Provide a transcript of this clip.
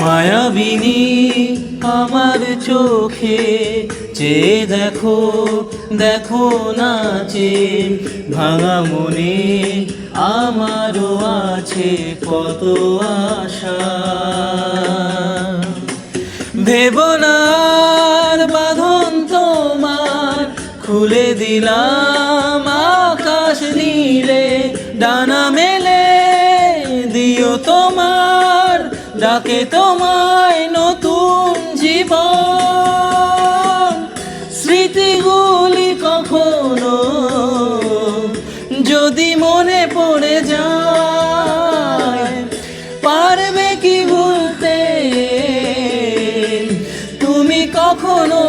মায়াবিনী আমার চোখে চেয়ে দেখো, দেখো নাচে ভাঙা মনে আমারও আছে কত আশা। ভেবনার বাঁধন তোমার খুলে দিলাম আকাশ নীলে, ডানা মেলে দিও তোমার ডাকে তোমায় নতুন জীবন। স্মৃতিগুলি কখনো যদি মনে পড়ে যায়, পারবে কি ভুলতে তুমি কখনো